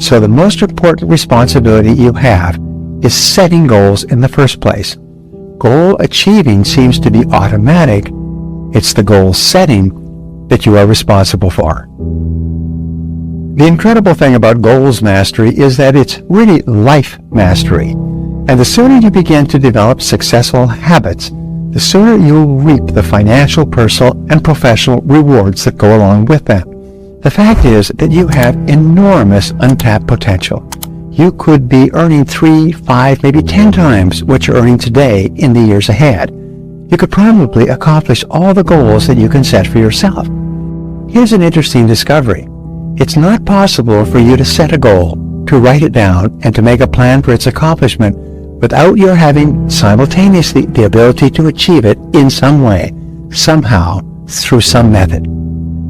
So the most important responsibility you have is setting goals in the first place. Goal achieving seems to be automatic. It's the goal setting that you are responsible for. The incredible thing about goals mastery is that it's really life mastery. And the sooner you begin to develop successful habits, the sooner you'll reap the financial, personal, and professional rewards that go along with them. The fact is that you have enormous untapped potential. You could be earning 3, 5, maybe 10 times what you're earning today in the years ahead. You could probably accomplish all the goals that you can set for yourself. Here's an interesting discovery. It's not possible for you to set a goal, to write it down, and to make a plan for its accomplishment without your having simultaneously the ability to achieve it in some way, somehow, through some method.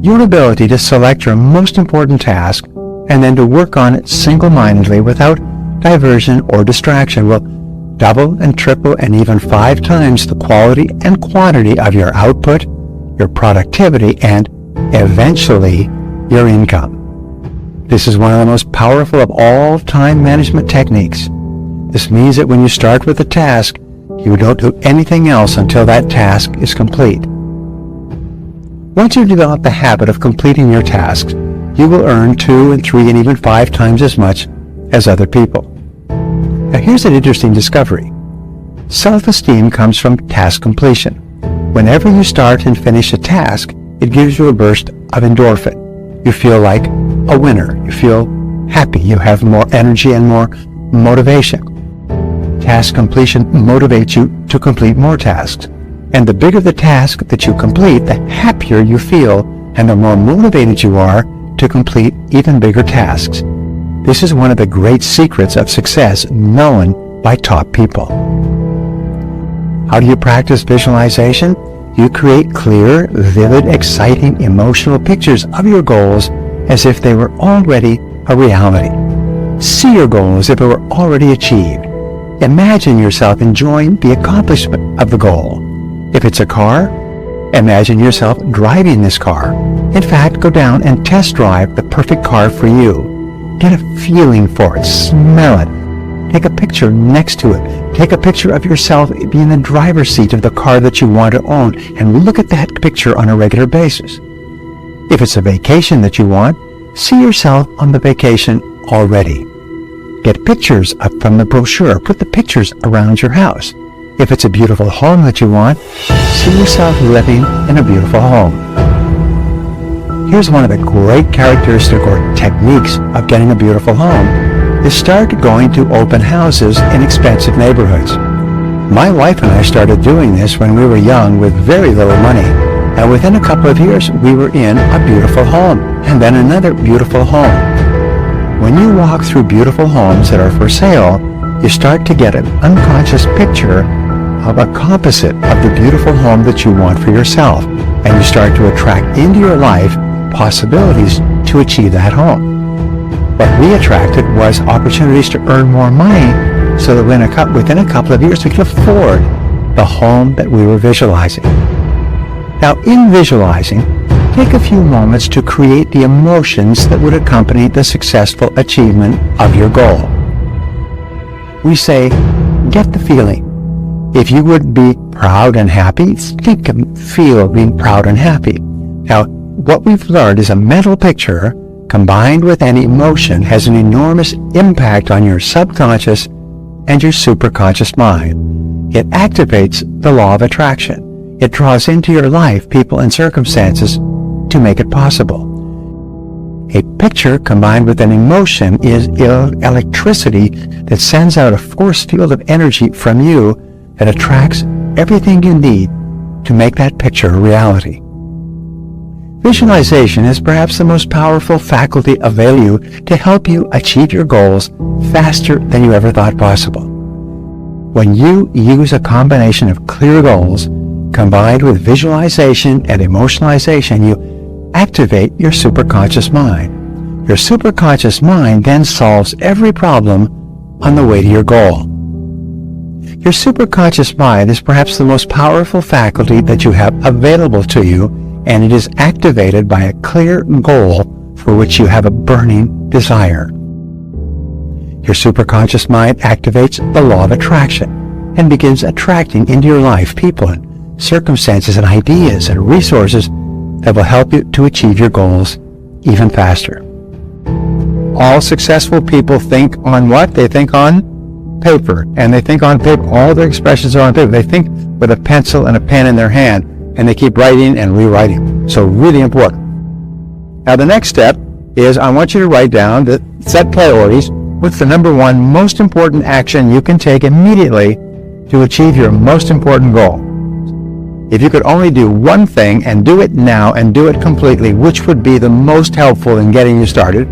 Your ability to select your most important task and then to work on it single-mindedly without diversion or distraction will double and triple and even 5 times the quality and quantity of your output, your productivity, and eventually your income. This is one of the most powerful of all time management techniques. This means that when you start with a task, you don't do anything else until that task is complete. Once you develop the habit of completing your tasks, you will earn 2 and 3 and even 5 times as much as other people. Now here's an interesting discovery. Self-esteem comes from task completion. Whenever you start and finish a task, it gives you a burst of endorphin. You feel like a winner. You feel happy. You have more energy and more motivation. Task completion motivates you to complete more tasks. And the bigger the task that you complete, the happier you feel and the more motivated you are to complete even bigger tasks. This is one of the great secrets of success known by top people. How do you practice visualization? You create clear, vivid, exciting, emotional pictures of your goals as if they were already a reality. See your goal as if it were already achieved. Imagine yourself enjoying the accomplishment of the goal. If it's a car, imagine yourself driving this car. In fact, go down and test drive the perfect car for you. Get a feeling for it. Smell it. Take a picture next to it. Take a picture of yourself being in the driver's seat of the car that you want to own and look at that picture on a regular basis. If it's a vacation that you want, see yourself on the vacation already. Get pictures up from the brochure. Put the pictures around your house. If it's a beautiful home that you want, see yourself living in a beautiful home. Here's one of the great characteristics or techniques of getting a beautiful home is start going to open houses in expensive neighborhoods. My wife and I started doing this when we were young with very little money, and within a couple of years we were in a beautiful home and then another beautiful home. When you walk through beautiful homes that are for sale, you start to get an unconscious picture of a composite of the beautiful home that you want for yourself, and you start to attract into your life possibilities to achieve that home. What we attracted was opportunities to earn more money so that within a couple of years we could afford the home that we were visualizing. Now, in visualizing, take a few moments to create the emotions that would accompany the successful achievement of your goal. We say, get the feeling. If you would be proud and happy, think and feel being proud and happy. Now, what we've learned is a mental picture combined with an emotion has an enormous impact on your subconscious and your superconscious mind. It activates the law of attraction. It draws into your life people and circumstances to make it possible. A picture combined with an emotion is electricity that sends out a force field of energy from you that attracts everything you need to make that picture a reality. Visualization is perhaps the most powerful faculty available to help you achieve your goals faster than you ever thought possible. When you use a combination of clear goals combined with visualization and emotionalization, you activate your superconscious mind. Your superconscious mind then solves every problem on the way to your goal. Your superconscious mind is perhaps the most powerful faculty that you have available to you, and it is activated by a clear goal for which you have a burning desire. Your superconscious mind activates the law of attraction and begins attracting into your life people and circumstances and ideas and resources that will help you to achieve your goals even faster. All successful people think on what? They think on paper. And they think on paper. All their expressions are on paper. They think with a pencil and a pen in their hand, and they keep writing and rewriting. So really important. Now the next step is I want you to write down the set priorities. What's the number one most important action you can take immediately to achieve your most important goal? If you could only do one thing and do it now and do it completely, which would be the most helpful in getting you started?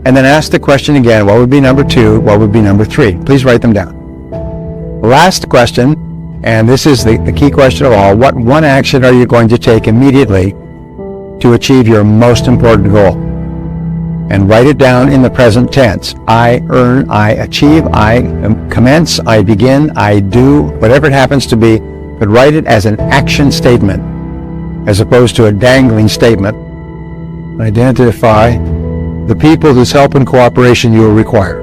And then ask the question again, what would be number 2? What would be number 3? Please write them down. Last question, and this is the key question of all, what one action are you going to take immediately to achieve your most important goal? And write it down in the present tense. I earn, I achieve, I commence, I begin, I do, whatever it happens to be, but write it as an action statement as opposed to a dangling statement. Identify the people whose help and cooperation you will require.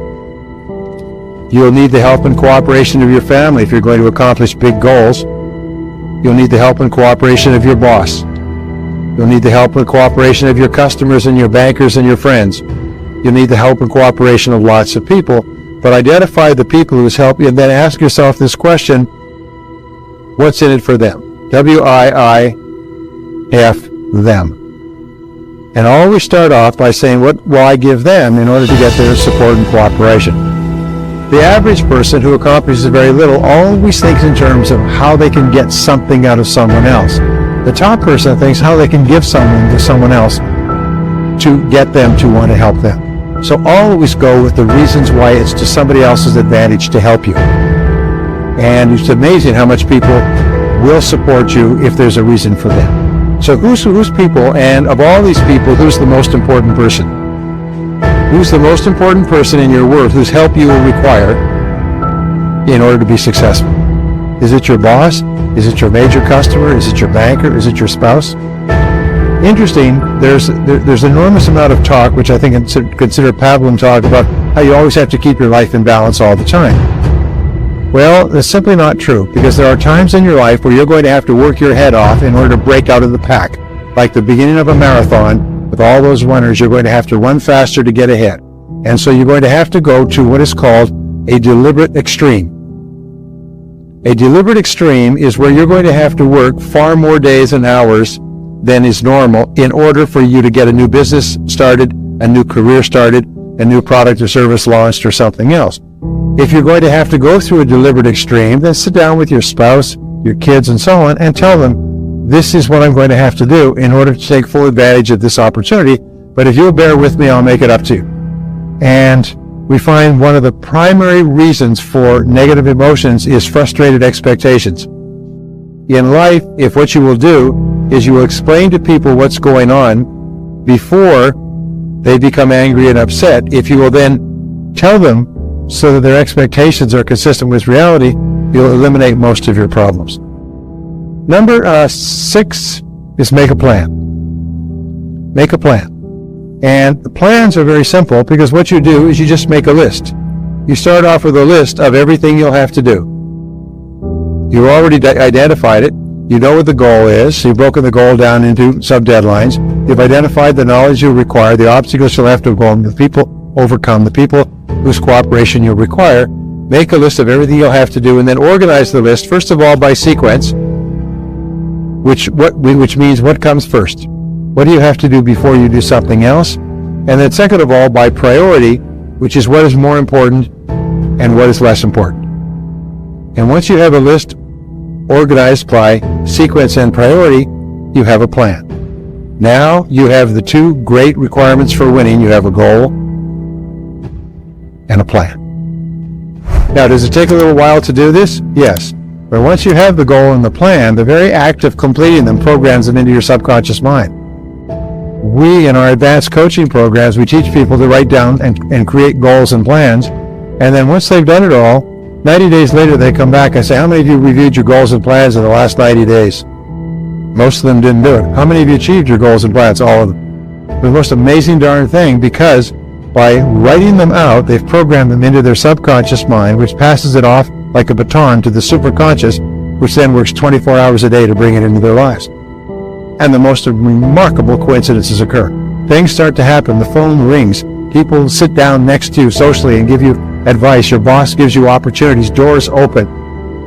You'll need the help and cooperation of your family if you're going to accomplish big goals. You'll need the help and cooperation of your boss. You'll need the help and cooperation of your customers and your bankers and your friends. You'll need the help and cooperation of lots of people. But identify the people whose help you, and then ask yourself this question, what's in it for them? W-I-I-F, them. And always start off by saying, what will I give them in order to get their support and cooperation? The average person who accomplishes very little always thinks in terms of how they can get something out of someone else. The top person thinks how they can give something to someone else to get them to want to help them. So always go with the reasons why it's to somebody else's advantage to help you. And it's amazing how much people will support you if there's a reason for them. So who's people, and of all these people, who's the most important person? Who's the most important person in your world whose help you will require in order to be successful? Is it your boss? Is it your major customer? Is it your banker? Is it your spouse? Interesting, there's enormous amount of talk, which I think consider Pavlov talk, about how you always have to keep your life in balance all the time. Well, that's simply not true, because there are times in your life where you're going to have to work your head off in order to break out of the pack. Like the beginning of a marathon, with all those runners, you're going to have to run faster to get ahead. And so you're going to have to go to what is called a deliberate extreme. A deliberate extreme is where you're going to have to work far more days and hours than is normal in order for you to get a new business started, a new career started, a new product or service launched, or something else. If you're going to have to go through a deliberate extreme, then sit down with your spouse, your kids, and so on, and tell them, this is what I'm going to have to do in order to take full advantage of this opportunity, but if you'll bear with me, I'll make it up to you. And we find one of the primary reasons for negative emotions is frustrated expectations. In life, if what you will do is you will explain to people what's going on before they become angry and upset, if you will then tell them so that their expectations are consistent with reality, you'll eliminate most of your problems. Number 6 is make a plan. Make a plan. And the plans are very simple, because what you do is you just make a list. You start off with a list of everything you'll have to do. You've already identified it. You know what the goal is, so you've broken the goal down into sub-deadlines. You've identified the knowledge you require, the obstacles you'll have to overcome, the people whose cooperation you'll require. Make a list of everything you'll have to do, and then organize the list, first of all, by sequence, which means what comes first. What do you have to do before you do something else? And then second of all, by priority, which is what is more important and what is less important. And once you have a list organized by sequence and priority, you have a plan. Now you have the two great requirements for winning. You have a goal and a plan. Now, does it take a little while to do this? Yes. But once you have the goal and the plan, the very act of completing them programs them into your subconscious mind. We, in our advanced coaching programs, we teach people to write down and create goals and plans. And then once they've done it all, 90 days later, they come back and say, how many of you reviewed your goals and plans in the last 90 days? Most of them didn't do it. How many of you achieved your goals and plans? All of them. The most amazing darn thing, because By writing them out, they've programmed them into their subconscious mind, which passes it off like a baton to the superconscious, which then works 24 hours a day to bring it into their lives. And the most remarkable coincidences occur. Things start to happen. The phone rings. People sit down next to you socially and give you advice. Your boss gives you opportunities. Doors open.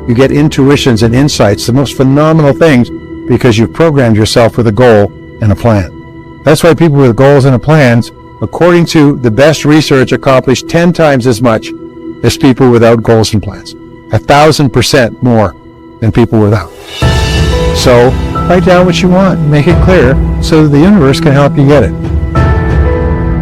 You get intuitions and insights, the most phenomenal things, because you've programmed yourself with a goal and a plan. That's why people with goals and plans, according to the best research, accomplish 10 times as much as people without goals and plans. 1,000% more than people without. So write down what you want, make it clear, so that the universe can help you get it.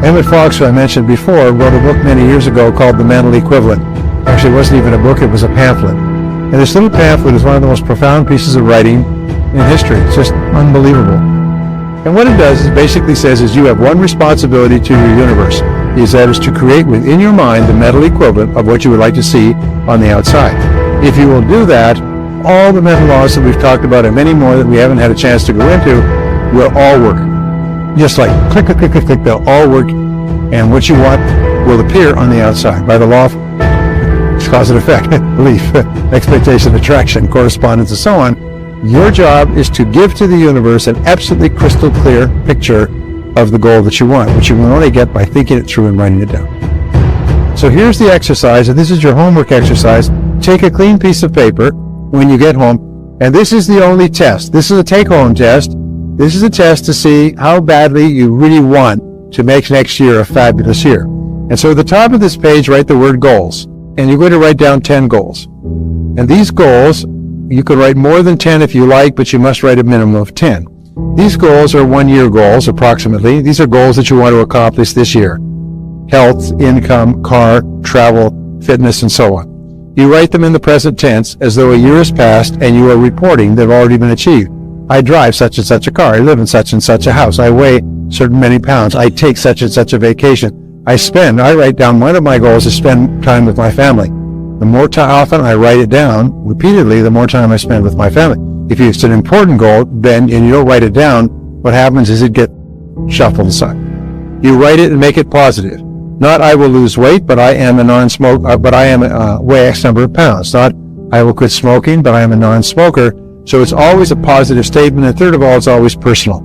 Emmett Fox, who I mentioned before, wrote a book many years ago called The Mental Equivalent. Actually, it wasn't even a book, it was a pamphlet. And this little pamphlet is one of the most profound pieces of writing in history. It's just unbelievable. And what it does is basically says is you have one responsibility to your universe. That is to create within your mind the mental equivalent of what you would like to see on the outside. If you will do that, all the mental laws that we've talked about and many more that we haven't had a chance to go into will all work. Just like click, click, click, click, click, they'll all work, and what you want will appear on the outside by the law of cause and effect, belief, expectation, attraction, correspondence, and so on. Your job is to give to the universe an absolutely crystal clear picture of the goal that you want, which you will only get by thinking it through and writing it down. So here's the exercise, and this is your homework exercise. Take a clean piece of paper when you get home, and this is the only test. This is a take-home test. This is a test to see how badly you really want to make next year a fabulous year. And so at the top of this page, write the word goals, and you're going to write down 10 goals. And these goals, you could write more than 10 if you like, but you must write a minimum of 10. These goals are 1-year goals, approximately. These are goals that you want to accomplish this year. Health, income, car, travel, fitness, and so on. You write them in the present tense as though a year has passed and you are reporting they've already been achieved. I drive such and such a car. I live in such and such a house. I weigh certain many pounds. I take such and such a vacation. I write down, one of my goals is spend time with my family. The more often I write it down repeatedly, the more time I spend with my family. If it's an important goal, then, and you don't write it down, what happens is it gets shuffled aside. You write it and make it positive. Not I will lose weight, but I am a non-smoker, but I am weigh X number of pounds. Not I will quit smoking, but I am a non-smoker. So it's always a positive statement. And third of all, it's always personal.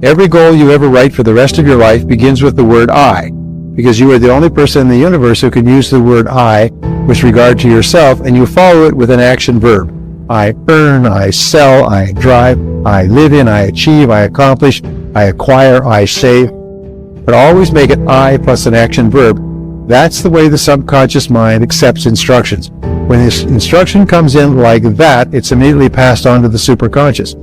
Every goal you ever write for the rest of your life begins with the word I, because you are the only person in the universe who can use the word I with regard to yourself, and you follow it with an action verb. I earn, I sell, I drive, I live in, I achieve, I accomplish, I acquire, I save. But always make it I plus an action verb. That's the way the subconscious mind accepts instructions. When this instruction comes in like that, it's immediately passed on to the superconscious.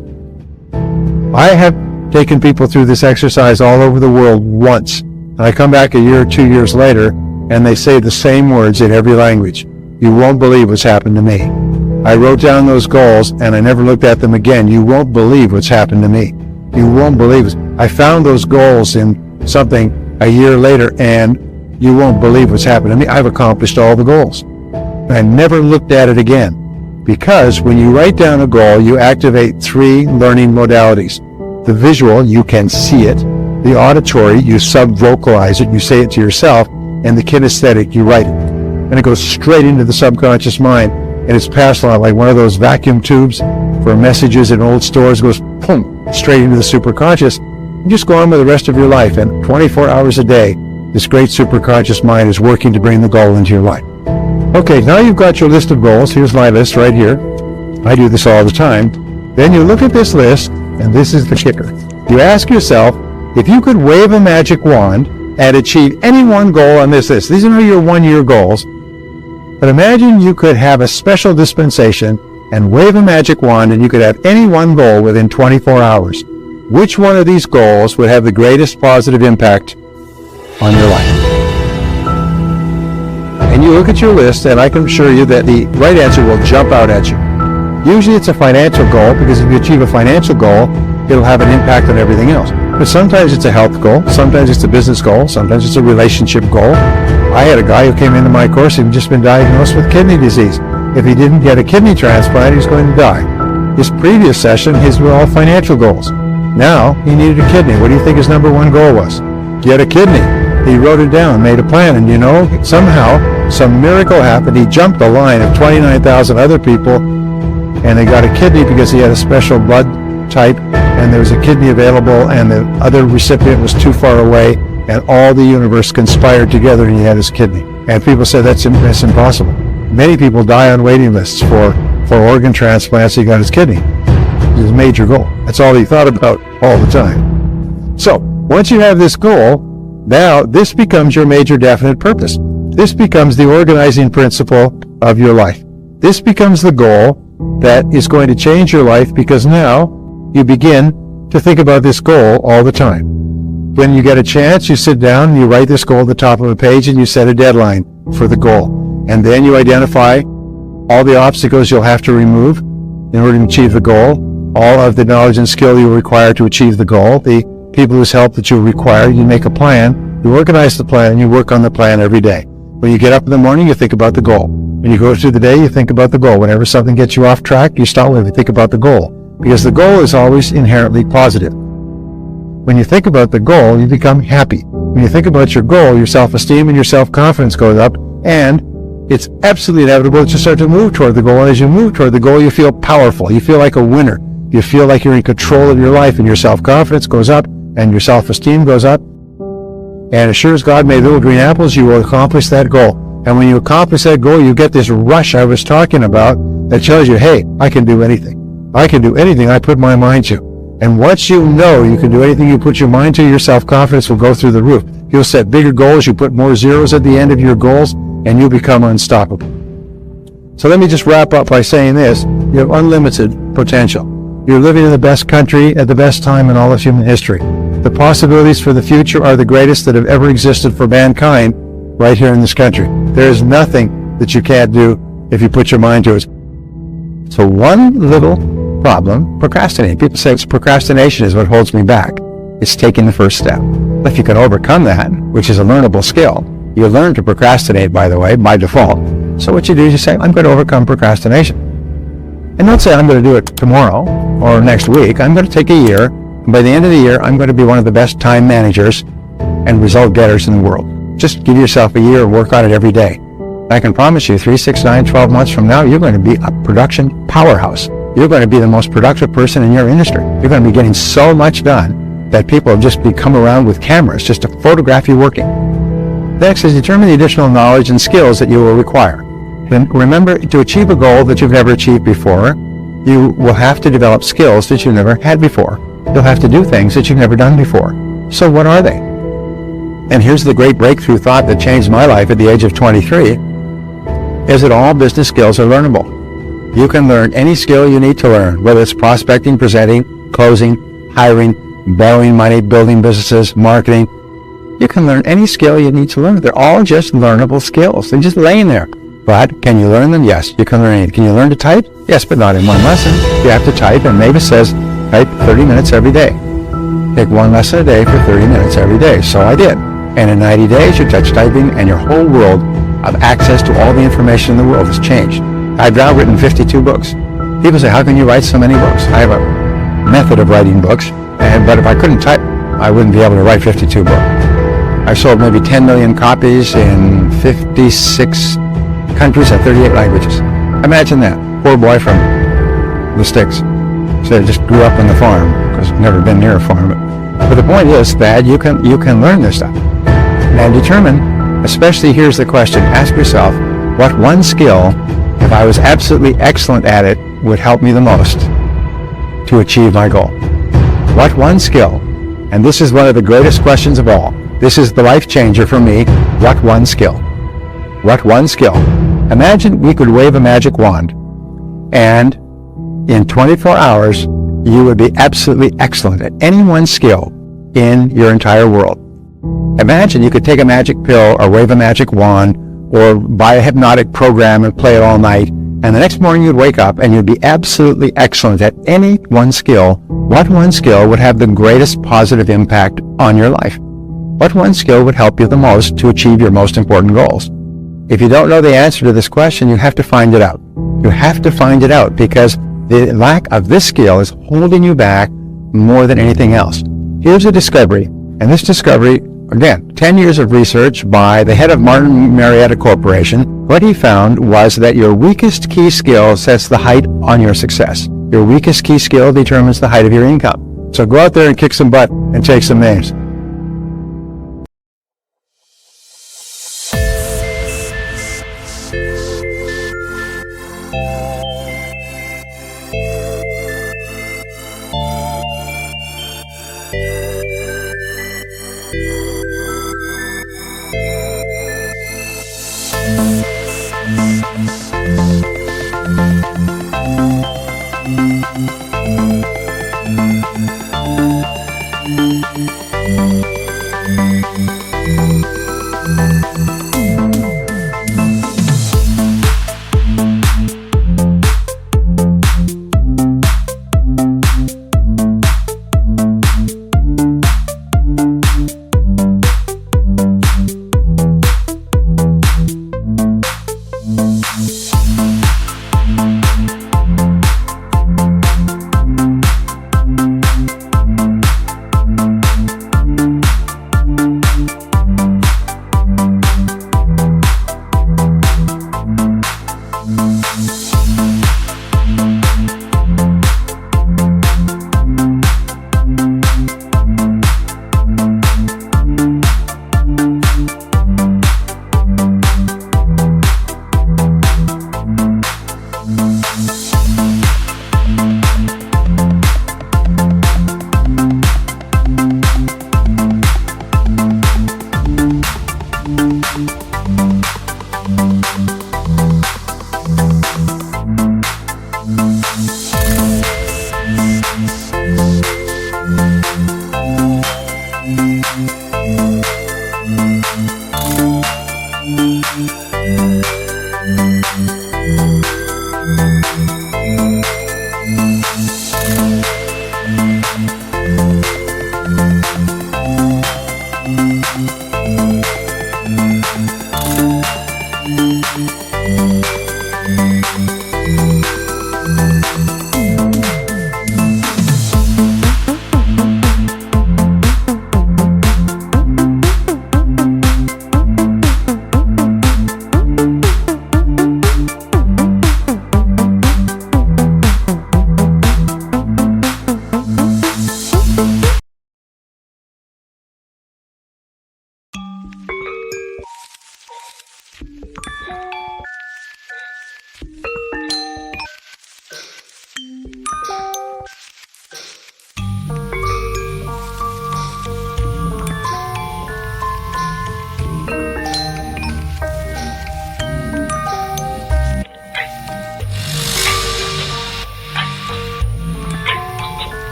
I have taken people through this exercise all over the world once, and I come back a year or 2 years later, and they say the same words in every language. You won't believe what's happened to me. I wrote down those goals, and I never looked at them again. You won't believe what's happened to me. You won't believe it. I found those goals in something a year later, and you won't believe what's happened to me. I've accomplished all the goals. I never looked at it again, because when you write down a goal, you activate 3 learning modalities. The visual, you can see it. The auditory, you sub-vocalize it, you say it to yourself. And the kinesthetic, you write it. And it goes straight into the subconscious mind, and it's passed on like one of those vacuum tubes for messages in old stores. It goes, boom, straight into the superconscious. You just go on with the rest of your life, and 24 hours a day, this great superconscious mind is working to bring the goal into your life. Okay, now you've got your list of goals. Here's my list right here. I do this all the time. Then you look at this list, and this is the kicker. You ask yourself, if you could wave a magic wand and achieve any one goal on this list. These are your 1-year goals. But imagine you could have a special dispensation and wave a magic wand and you could have any one goal within 24 hours. Which one of these goals would have the greatest positive impact on your life? And you look at your list, and I can assure you that the right answer will jump out at you. Usually it's a financial goal, because if you achieve a financial goal, it'll have an impact on everything else. But sometimes it's a health goal, sometimes it's a business goal, sometimes it's a relationship goal. I had a guy who came into my course who had just been diagnosed with kidney disease. If he didn't get a kidney transplant, he was going to die. His previous session, his were all financial goals. Now, he needed a kidney. What do you think his number 1 goal was? Get a kidney. He wrote it down, made a plan, and you know, somehow, some miracle happened. He jumped the line of 29,000 other people, and they got a kidney because he had a special blood type, and there was a kidney available, and the other recipient was too far away, and all the universe conspired together, and he had his kidney. And people said that's impossible. Many people die on waiting lists for organ transplants. He got his kidney. His major goal. That's all he thought about all the time. So, once you have this goal, now this becomes your major definite purpose. This becomes the organizing principle of your life. This becomes the goal that is going to change your life, because now you begin to think about this goal all the time. When you get a chance, you sit down and you write this goal at the top of a page, and you set a deadline for the goal. And then you identify all the obstacles you'll have to remove in order to achieve the goal, all of the knowledge and skill you require to achieve the goal, the people whose help that you require. You make a plan, you organize the plan, and you work on the plan every day. When you get up in the morning, you think about the goal. When you go through the day, you think about the goal. Whenever something gets you off track, you stop and think about the goal, because the goal is always inherently positive. When you think about the goal, you become happy. When you think about your goal, your self-esteem and your self-confidence goes up, and it's absolutely inevitable that you start to move toward the goal. And as you move toward the goal, you feel powerful. You feel like a winner. You feel like you're in control of your life, and your self-confidence goes up, and your self-esteem goes up. And as sure as God made little green apples, you will accomplish that goal. And when you accomplish that goal, you get this rush I was talking about that tells you, hey, I can do anything. I can do anything I put my mind to. And once you know you can do anything you put your mind to, your self-confidence will go through the roof. You'll set bigger goals, you put more zeros at the end of your goals, and you become unstoppable. So let me just wrap up by saying this. You have unlimited potential. You're living in the best country at the best time in all of human history. The possibilities for the future are the greatest that have ever existed for mankind right here in this country. There is nothing that you can't do if you put your mind to it. So one little problem, procrastinating. People say it's procrastination is what holds me back. It's taking the first step. If you can overcome that, which is a learnable skill, you learn to procrastinate, by the way, by default. So what you do is you say, I'm going to overcome procrastination. And don't say I'm going to do it tomorrow or next week. I'm going to take a year, and by the end of the year, I'm going to be one of the best time managers and result getters in the world. Just give yourself a year and work on it every day. I can promise you 3, 6, 9, 12 months from now, you're going to be a production powerhouse. You're going to be the most productive person in your industry. You're going to be getting so much done that people have just come around with cameras just to photograph you working. Next is determine the additional knowledge and skills that you will require. Then remember, to achieve a goal that you've never achieved before, you will have to develop skills that you've never had before. You'll have to do things that you've never done before. So what are they? And here's the great breakthrough thought that changed my life at the age of 23, is that all business skills are learnable. You can learn any skill you need to learn, whether it's prospecting, presenting, closing, hiring, borrowing money, building businesses, marketing. You can learn any skill you need to learn. They're all just learnable skills. They're just laying there. But can you learn them? Yes, you can learn anything. Can you learn to type? Yes, but not in one lesson. You have to type, and Mavis says, type 30 minutes every day. Take one lesson a day for 30 minutes every day. So I did. And in 90 days, you touch typing, and your whole world of access to all the information in the world has changed. I've now written 52 books. People say, how can you write so many books? I have a method of writing books, but if I couldn't type, I wouldn't be able to write 52 books. I sold maybe 10 million copies in 56 countries and 38 languages. Imagine that. Poor boy from the sticks. So I just grew up on the farm, because I've never been near a farm. But the point is that you can learn this stuff. And determine, especially here's the question, ask yourself, what one skill, if I was absolutely excellent at it, would help me the most to achieve my goal? What one skill? And this is one of the greatest questions of all. This is the life changer for me. What one skill? What one skill? Imagine we could wave a magic wand, and in 24 hours, you would be absolutely excellent at any one skill in your entire world. Imagine you could take a magic pill or wave a magic wand or buy a hypnotic program and play it all night, and the next morning you'd wake up and you'd be absolutely excellent at any one skill. What one skill would have the greatest positive impact on your life? What one skill would help you the most to achieve your most important goals? If you don't know the answer to this question, you have to find it out. You have to find it out, because the lack of this skill is holding you back more than anything else. Here's a discovery, and this discovery Again, 10 years of research by the head of Martin Marietta Corporation. What he found was that your weakest key skill sets the height on your success. Your weakest key skill determines the height of your income. So go out there and kick some butt and take some names.